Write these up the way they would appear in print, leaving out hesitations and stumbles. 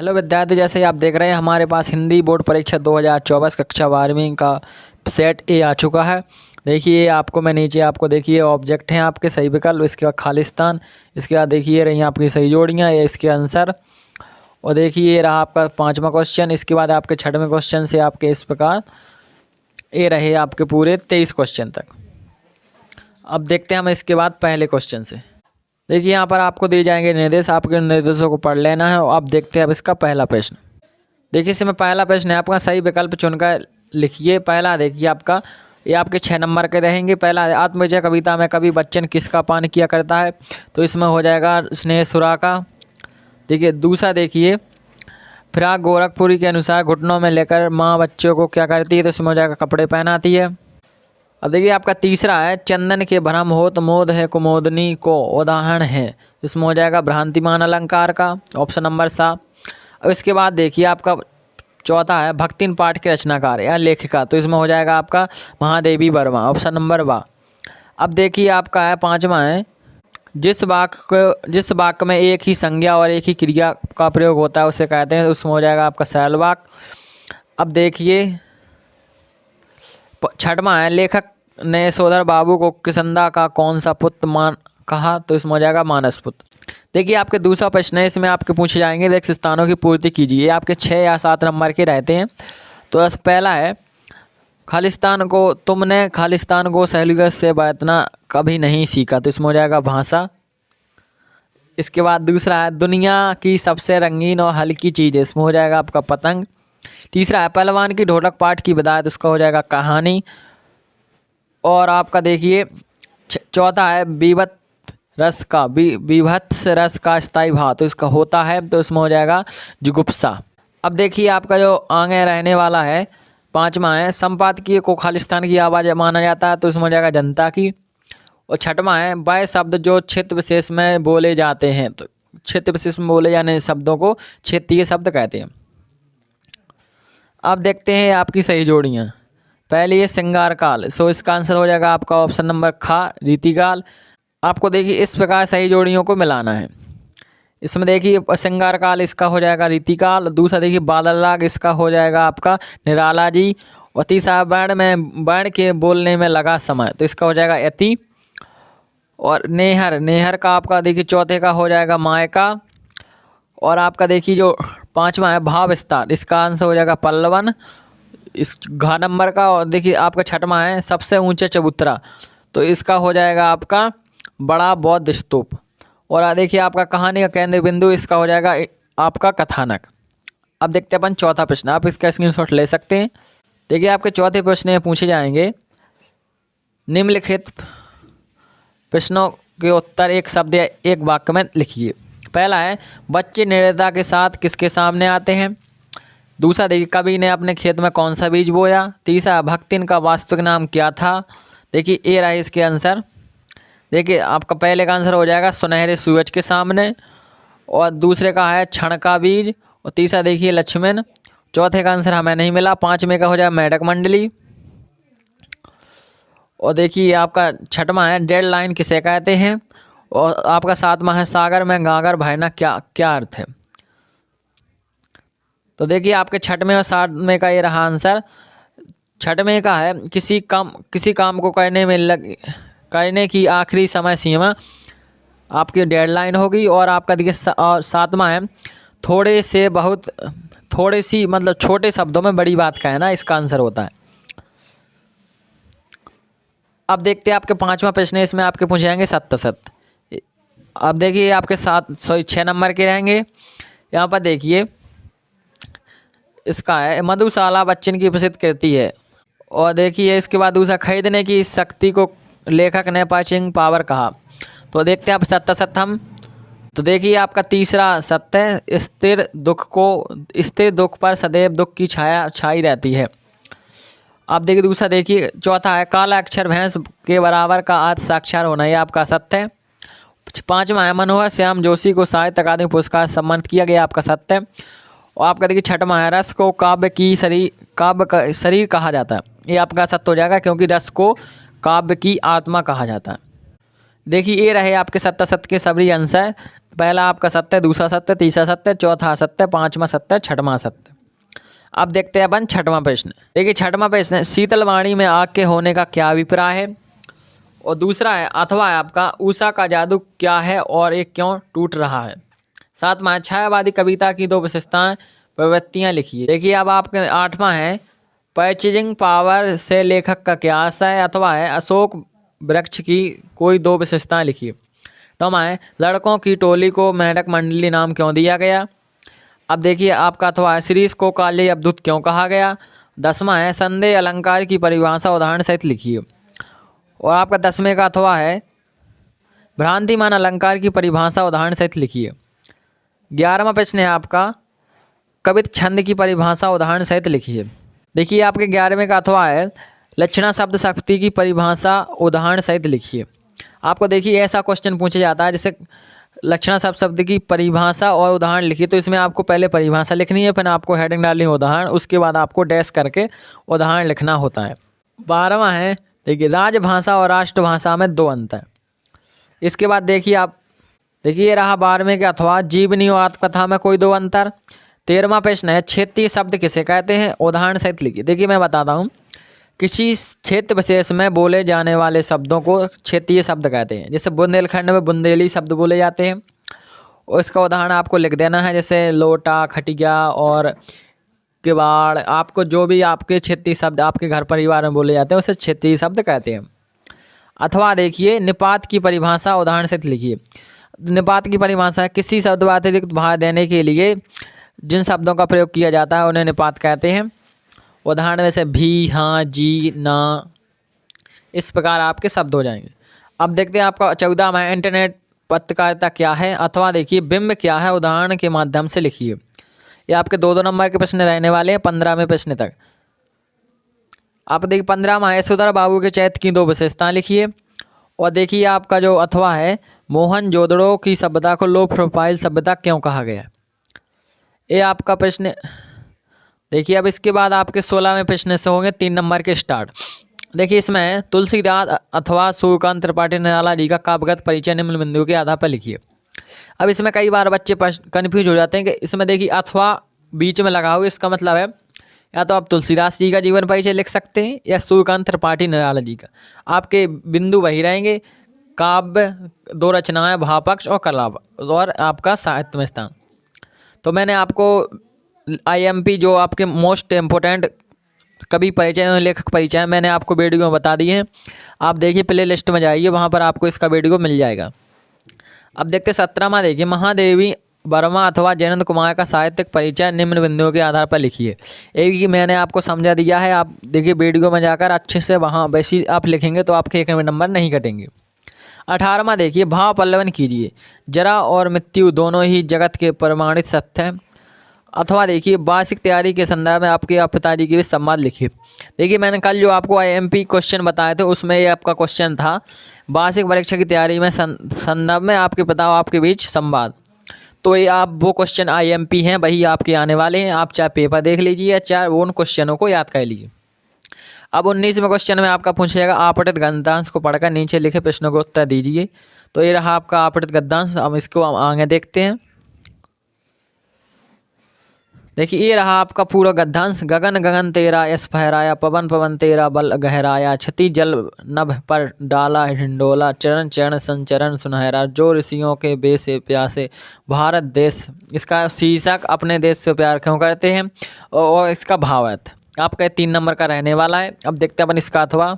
Hello विद्यार्थी, जैसे ही आप देख रहे हैं हमारे पास हिंदी बोर्ड परीक्षा 2024 कक्षा 12वीं का सेट ए आ चुका है। देखिए आपको मैं नीचे आपको देखिए ऑब्जेक्ट हैं आपके सही विकल्प, इसके बाद खालिस्तान, इसके बाद देखिए रही आपकी सही जोड़ियाँ, ये इसके आंसर। और देखिए ये रहा आपका 5वां क्वेश्चन। इसके बाद आपके 6वें क्वेश्चन से आपके इस प्रकार ये रहे आपके पूरे 23 क्वेश्चन तक। अब देखते हैं हम इसके बाद पहले क्वेश्चन से। देखिए यहाँ पर आपको दिए जाएंगे निर्देश, आपके निर्देशों को पढ़ लेना है। और अब देखते हैं अब इसका पहला प्रश्न। देखिए इसमें पहला प्रश्न है आपका, सही विकल्प चुनकर लिखिए। पहला देखिए आपका, ये आपके 6 नंबर के रहेंगे। पहला, आत्मविजय कविता में कवि बच्चन किसका पान किया करता है? तो इसमें हो जाएगा स्नेहसुरा का। देखिए दूसरा देखिए, फिराक गोरखपुरी के अनुसार घुटनों में लेकर माँ बच्चों को क्या करती है? तो इसमें हो जाएगा कपड़े पहनाती है। अब देखिए आपका तीसरा है, चंदन के भ्रम होत मोद है कुमोदनी को उदाहरण है। इसमें हो जाएगा भ्रांतिमान अलंकार का, ऑप्शन नंबर 7। अब इसके बाद देखिए आपका चौथा है, भक्तिन पाठ के रचनाकार या लेखिका। तो इसमें हो जाएगा आपका महादेवी वर्मा, ऑप्शन नंबर 12। अब देखिए आपका है 5वां है, जिस वाक्य में एक ही संज्ञा और एक ही क्रिया का प्रयोग होता है उसे कहते हैं। उसमें हो जाएगा आपका सरल वाक्य। अब देखिए 6वां है, लेखक ने यशोधर बाबू को किसंदा का कौन सा पुत्र मान कहा? तो इसमें हो जाएगा मानस पुत्र। देखिए आपके दूसरा प्रश्न है, इसमें आपके पूछे जाएंगे रिक्त स्थानों की पूर्ति कीजिए। ये आपके 6 या 7 नंबर के रहते हैं। तो पहला है, तुमने खालिस्तान को सहेलियत से बांटना कभी नहीं सीखा। तो इसमें हो जाएगा भाषा। इसके बाद दूसरा है, दुनिया की सबसे रंगीन और हल्की चीज़, इसमें हो जाएगा आपका पतंग। तीसरा है, पहलवान की ढोलक पाठ की बिदायत, उसका हो जाएगा कहानी। और आपका देखिए चौथा है, विभत्स रस का स्थायी भाव, तो इसका होता है। तो इसमें हो जाएगा जुगुप्सा। अब देखिए आपका जो आगे रहने वाला है 5वां है, संपादकीय को खालिस्तान की आवाज़ माना जाता है। तो इसमें हो जाएगा जनता की। और 6वां है, वह शब्द जो क्षेत्र विशेष में बोले जाते हैं। तो क्षेत्र विशेष में बोले जाने शब्दों को क्षेत्रीय शब्द कहते हैं। अब देखते हैं आपकी सही जोड़ियाँ। पहले ये श्रृंगार काल, सो इसका आंसर हो जाएगा आपका ऑप्शन नंबर खा, रीतिकाल। आपको देखिए इस प्रकार सही जोड़ियों को मिलाना है। इसमें देखिए श्रृंगार काल, इसका हो जाएगा रीतिकाल। दूसरा देखिए बादल राग, इसका हो जाएगा आपका निराला जी। और तीसरा वर्ण के बोलने में लगा समय, तो इसका हो जाएगा यति। और नेहर का आपका देखिए चौथे का हो जाएगा मायका। और आपका देखिए जो 5वां है भाव विस्तार, इसका आंसर हो जाएगा पल्लवन, इस घा नंबर का। और देखिए आपका 6वां है, सबसे ऊंचे चबूतरा, तो इसका हो जाएगा आपका बड़ा बौद्ध स्तूप। और देखिए आपका कहानी का केंद्र बिंदु, इसका हो जाएगा आपका कथानक। अब देखते हैं अपन चौथा प्रश्न, आप इसका स्क्रीनशॉट ले सकते हैं। देखिए आपके चौथे प्रश्न में पूछे जाएंगे, निम्नलिखित प्रश्नों के उत्तर एक शब्द या एक वाक्य में लिखिए। पहला है, बच्चे निर्दयता के साथ किसके सामने आते हैं? दूसरा देखिए, कवि ने अपने खेत में कौन सा बीज बोया? तीसरा, भक्तिन का वास्तविक नाम क्या था? देखिए ये रहा इसके आंसर। देखिए आपका पहले का आंसर हो जाएगा सुनहरे सूरज के सामने। और दूसरे का है क्षण का बीज। और तीसरा देखिए लक्ष्मण। चौथे का आंसर हमें नहीं मिला। 5वें का हो जाएगा मेढक मंडली। और देखिए आपका 6वां है, डेडलाइन किसे कहते हैं? और आपका 7वां है, सागर में गागर भरना क्या अर्थ है? तो देखिए आपके 6वें और 7वें का ये रहा आंसर। 6वें का है, किसी काम को करने की आखिरी समय सीमा आपकी डेडलाइन होगी। और आपका देखिए 7वां है, थोड़ी सी मतलब छोटे शब्दों में बड़ी बात कहना, इसका आंसर होता है। अब देखते हैं आपके 5वां प्रश्न है, इसमें आपके पूछे जाएंगे सत्य सत्य। अब देखिए आपके 6 नंबर के रहेंगे। यहाँ पर देखिए इसका है, मधुशाला बच्चन की प्रसिद्ध कृति है। और देखिए इसके बाद दूसरा, खरीदने की शक्ति को लेखक ने परचेजिंग पावर कहा। तो देखते हैं आप सत्य सत्यम। तो देखिए आपका तीसरा सत्य, स्थिर दुख पर सदैव दुख की छाया छाई रहती है। आप देखिए दूसरा देखिए चौथा है, काला अक्षर भैंस के बराबर का आत्म साक्षार होना, ये आपका सत्य है। 5वां है, मनोहर श्याम जोशी को साहित्य अकादमी पुरस्कार सम्मानित किया गया, आपका सत्य है। और आपका देखिए 6वां है, रस को काव्य का शरीर कहा जाता है, ये आपका सत्य हो जाएगा, क्योंकि रस को काव्य की आत्मा कहा जाता है। देखिए ये रहे आपके सत्य के सभी आंसर। पहला आपका सत्य, दूसरा सत्य, तीसरा सत्य, चौथा सत्य, पांचवा सत्य, छठवां सत्य। अब देखते हैं अपन छठवां प्रश्न। देखिए छठवां प्रश्न है, शीतलवाणी में आग के होने का क्या अभिप्राय है। और दूसरा है अथवा है आपका उषा का जादू क्या है और ये क्यों टूट रहा है। सातवां है छायावादी कविता की 2 विशेषताएं प्रवृत्तियां लिखिए। देखिए अब आपके 8वां है परचेजिंग पावर से लेखक का क्या आशय है। अथवा है अशोक वृक्ष की कोई 2 विशेषताएं लिखिए। 9वां है लड़कों की टोली को मेढक मंडली नाम क्यों दिया गया। अब देखिए आपका अथवा है शीरीष को काले अवधूत क्यों कहा गया। 10वां है संदेह अलंकार की परिभाषा उदाहरण सहित लिखिए। और आपका 10वें का अथवा है भ्रांतिमान अलंकार की परिभाषा उदाहरण सहित लिखिए। 11वां प्रश्न है आपका कवित छंद की परिभाषा उदाहरण सहित लिखिए। देखिए आपके 11वें का अथवा है लक्षणा शब्द शक्ति की परिभाषा उदाहरण सहित लिखिए। आपको देखिए ऐसा क्वेश्चन पूछा जाता है जैसे लक्षणा शब्द की परिभाषा और उदाहरण लिखिए, तो इसमें आपको पहले परिभाषा लिखनी है, फिर आपको हेडिंग डालनी है उदाहरण, उसके बाद आपको डैश करके उदाहरण लिखना होता है। 12वां है देखिए राजभाषा और राष्ट्रभाषा में 2 अंतर। इसके बाद देखिए आप देखिए रहा 12वें के अथवा जीवनी और आत्मकथा में कोई 2 अंतर। 13वां प्रश्न है क्षेत्रीय शब्द किसे कहते हैं, उदाहरण सहित लिखिए। देखिए मैं बताता हूँ, किसी क्षेत्र विशेष में बोले जाने वाले शब्दों को क्षेत्रीय शब्द कहते हैं। जैसे बुंदेलखंड में बुंदेली शब्द बोले जाते हैं, और इसका उदाहरण आपको लिख देना है, जैसे लोटा, खटिया और किवाड़। आपको जो भी आपके क्षेत्रीय शब्द आपके घर परिवार में बोले जाते हैं उसे क्षेत्रीय शब्द कहते हैं। अथवा देखिए निपात की परिभाषा उदाहरण से लिखिए। निपात की परिभाषा है किसी शब्द का अतिरिक्त भार देने के लिए जिन शब्दों का प्रयोग किया जाता है उन्हें निपात कहते हैं। उदाहरण में से भी, हाँ, जी, ना, इस प्रकार आपके शब्द हो जाएंगे। अब देखते हैं आपका 14वां है इंटरनेट पत्रकारिता क्या है। अथवा देखिए बिंब क्या है, उदाहरण के माध्यम से लिखिए। ये आपके 2-2 नंबर के प्रश्न रहने वाले हैं 15वें प्रश्न तक। आप देखिए 15वां है सुधर बाबू के चैत की 2 विशेषताएं लिखिए। और देखिए आपका जो अथवा है मोहन जोदड़ो की सभ्यता को लो प्रोफाइल सभ्यता क्यों कहा गया। ये आपका प्रश्न देखिए। अब इसके बाद आपके 16वें प्रश्न से होंगे 3 नंबर के स्टार्ट। देखिए इसमें तुलसीदास अथवा सूर्यकांत त्रिपाठी निराला जी का काव्यगत परिचय निम्न बिंदु के आधार पर लिखिए। अब इसमें कई बार बच्चे कन्फ्यूज हो जाते हैं कि इसमें देखिए अथवा बीच में लगा हुआ, इसका मतलब है या तो आप तुलसीदास जी का जीवन परिचय लिख सकते हैं या सूर्यकांत त्रिपाठी निराला जी का। आपके बिंदु वही रहेंगे, काव्य, 2 रचनाएं, भावपक्ष और कला और आपका साहित्य में स्थान। तो मैंने आपको IMP जो आपके मोस्ट इम्पोर्टेंट कवि परिचय लेखक परिचय मैंने आपको वीडियो में बता दिए हैं। आप देखिए प्ले लिस्ट में जाइए, वहाँ पर आपको इसका वीडियो मिल जाएगा। अब देखते 17वां देखिए महादेवी वर्मा अथवा जयनंद कुमार का साहित्यिक परिचय निम्न बिंदुओं के आधार पर लिखिए। एक मैंने आपको समझा दिया है, आप देखिए वीडियो में जाकर अच्छे से वहाँ वैसे आप लिखेंगे तो आपके 1 नंबर नहीं कटेंगे। 18वां देखिए भाव पल्लवन कीजिए। जरा और मृत्यु दोनों ही जगत के प्रमाणित सत्य हैं। अथवा देखिए वार्षिक तैयारी के संदर्भ में आपके पिताजी के भी संवाद लिखिए। देखिए मैंने कल जो आपको IMP क्वेश्चन बताए थे उसमें ये आपका क्वेश्चन था वार्षिक परीक्षा की तैयारी में संदर्भ में आपके पिता और आपके बीच संवाद। तो ये आप वो क्वेश्चन IMP हैं वही आपके आने वाले हैं। आप चाहे पेपर देख लीजिए या चाहे उन क्वेश्चनों को याद कर लीजिए। अब 19वें क्वेश्चन में आपका पूछेगा आपठित गद्यांश को पढ़कर नीचे लिखे प्रश्नों को उत्तर दीजिए। तो ये रहा आपका आपठित गद्यांश। अब इसको आगे देखते हैं। देखिए ये रहा आपका पूरा गद्यांश। गगन गगन तेरा यश फहराया, पवन पवन तेरा बल गहराया, क्षति जल नभ पर डाला हिंडोला, चरण चरण संचरण सुनहरा, जो ऋषियों के बेसे प्यासे भारत देश। इसका शीर्षक अपने देश से प्यार क्यों करते हैं और इसका भावार्थ आपका 3 नंबर का रहने वाला है। अब देखते हैं अपन इसका अथवा।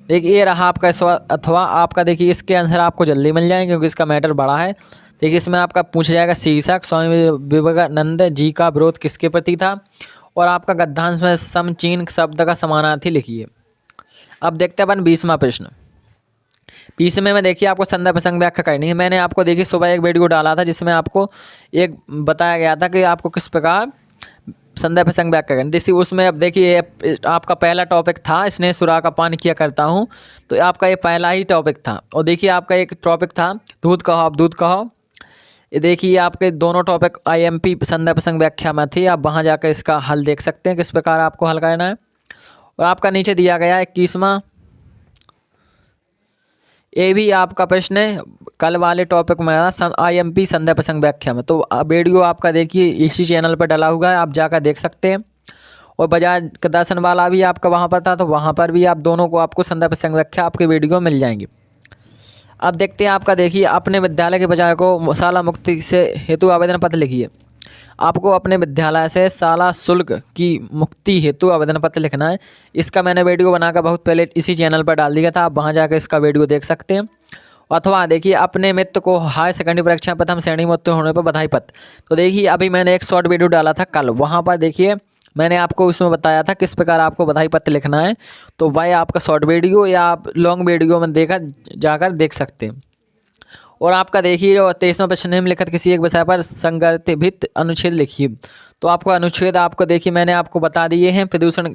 देखिए ये रहा आपका अथवा। आपका देखिए इसके आंसर आपको जल्दी मिल जाएंगे क्योंकि इसका मैटर बड़ा है। देखिए इसमें आपका पूछा जाएगा शीर्षक स्वामी विवेकानंद जी का विरोध किसके प्रति था, और आपका गद्यांश में समचीन शब्द का समानार्थी लिखिए। अब देखते हैं अपन 20वां प्रश्न। 20वें में देखिए आपको संदर्भ प्रसंग व्याख्या करनी है। मैंने आपको देखिए सुबह एक वीडियो डाला था जिसमें आपको एक बताया गया था कि आपको किस प्रकार संदर्भ प्रसंग व्याख्या करनी। जैसे उसमें अब देखिए आपका पहला टॉपिक था स्नेह सुरा का पान किया करता हूँ, तो आपका ये पहला ही टॉपिक था। और देखिए आपका एक टॉपिक था दूध कहो अब दूध कहो। ये देखिए आपके दोनों टॉपिक IMP संदर्भ प्रसंग व्याख्या में थे। आप वहाँ जाकर इसका हल देख सकते हैं किस प्रकार आपको हल करना है। और आपका नीचे दिया गया 21वां ये भी आपका प्रश्न है कल वाले टॉपिक में IMP संदेह प्रसंग व्याख्या में। तो वीडियो आपका देखिए इसी चैनल पर डला हुआ है, आप जाकर देख सकते हैं। और बजाज का दर्शन वाला भी आपका वहाँ पर था, तो वहाँ पर भी आप दोनों को आपको संदेह प्रसंग व्याख्या आपके वीडियो मिल जाएंगी। अब देखते हैं आपका देखिए अपने विद्यालय के बजाय को शाला मुक्ति से हेतु आवेदन पत्र लिखिए। आपको अपने विद्यालय से शाला शुल्क की मुक्ति हेतु आवेदन पत्र लिखना है। इसका मैंने वीडियो बनाकर बहुत पहले इसी चैनल पर डाल दिया था, आप वहां जाकर इसका वीडियो देख सकते हैं। अथवा देखिए अपने मित्र को हायर सेकेंडरी परीक्षा प्रथम श्रेणी में उत्तीर्ण होने पर बधाई पत्र। तो देखिए अभी मैंने एक शॉर्ट वीडियो डाला था कल, वहाँ पर देखिए मैंने आपको उसमें बताया था किस प्रकार आपको बधाई पत्र लिखना है। तो वह आपका शॉर्ट वीडियो या आप लॉन्ग वीडियो में जाकर देख सकते हैं। और आपका देखिए 23वां प्रश्न निम्नलिखित किसी एक विषय पर संदर्भित अनुच्छेद लिखिए। तो आपको अनुच्छेद आपको देखिए मैंने आपको बता दिए हैं। प्रदूषण,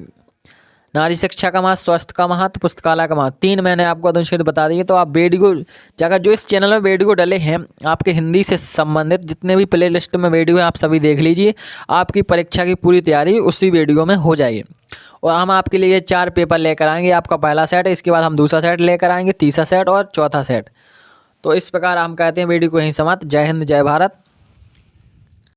नारी शिक्षा का महत्व, स्वास्थ्य का महत्व, पुस्तकालय का महत्व, 3 मैंने आपको अनुच्छेद बता दिए। तो आप वीडियो जगह जो इस चैनल में वीडियो डले हैं आपके हिंदी से संबंधित जितने भी प्ले लिस्ट में वीडियो हैं आप सभी देख लीजिए। आपकी परीक्षा की पूरी तैयारी उसी वीडियो में हो जाएगी। और हम आपके लिए 4 पेपर लेकर आएंगे। आपका पहला सेट है, इसके बाद हम दूसरा सेट लेकर आएंगे, तीसरा सेट और चौथा सेट। तो इस प्रकार हम कहते हैं वीडियो को यहीं समाप्त। जय हिंद, जय भारत।